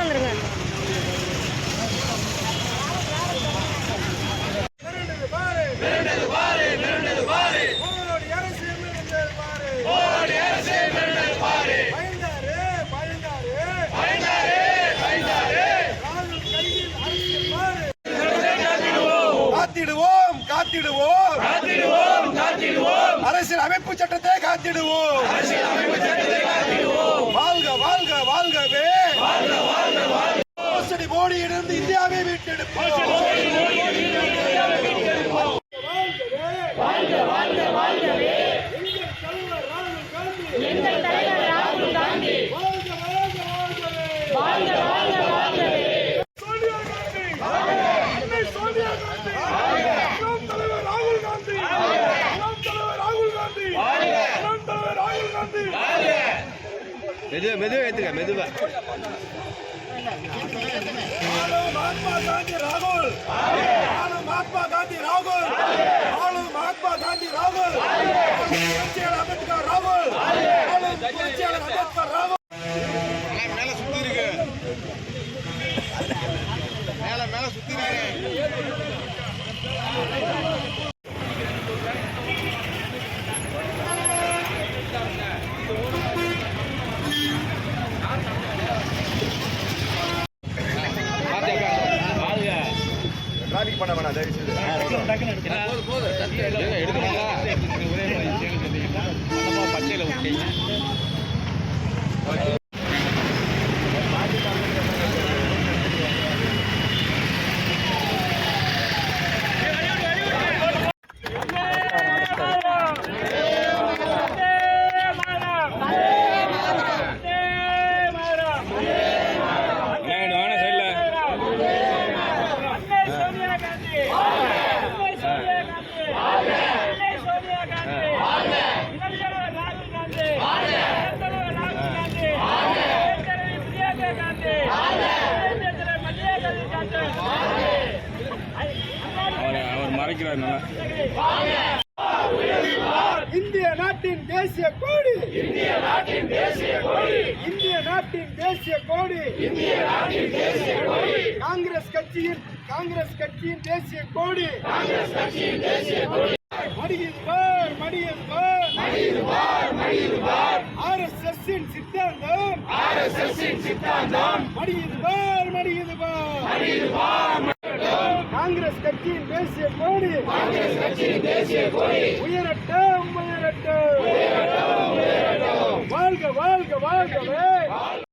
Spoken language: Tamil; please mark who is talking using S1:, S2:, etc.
S1: வந்துருங்க.
S2: காத்திடுவோம் காத்திடுவோம் காத்திடுவோம் காத்திடுவோம் அரசியல் அமைப்பு சட்டத்தை காத்திடுவோம் வாழ்க வாழ்க வாழ்கவே மோசடி மோடியிலிருந்து இந்தியாவை மீட்டெடுப்போம் வாழ்க வாழ்க வாழ்கவே எங்கள் தலைவர் ராகுல் காந்தி வாழ்க வாழ்க வாழ்கவே வாழ்க வாழ்க வாழ்கவே சோனியா காந்தி அன்னை சோனியா காந்தி நம் தலைவர் ராகுல் காந்தி நம் தலைவர் ராகுல் காந்தி நம் தலைவர் ராகுல் காந்தி மெதுவா ஏத்துக்க மெதுவா महात्मा गांधी राहुल महात्मा गांधी राहुल महात्मा गांधी राहुल अंबेडकर राहुल अंबेडकर राहुल மேல சுத்தி இருக்கு மேல சுத்தி இருக்கு டிராபிக் பண்ண வேணாம் தயவு செய்து பச்சையில விட்டீங்க இந்திய நாட்டின் தேசிய கோடி இந்திய நாட்டின் தேசிய கோடி இந்திய நாட்டின் தேசிய கோடி இந்திய நாட்டின் தேசிய கோடி காங்கிரஸ் கட்சியின் தேசிய கோடி காங்கிரஸ் கட்சியின் தேசிய கோடி மடியில் பார் மடியில் பார் மடியில் பார் மடியில் பார் ஆர்எஸ்எஸ்ஸின் சித்தாந்தம் மடியில் பார் மடியில் பார் மடியில் பார் காங்கிரஸ் கட்சியின் தேசிய கோடி உயரட்டும் வாழ்க வாழ்க வாழ்கவே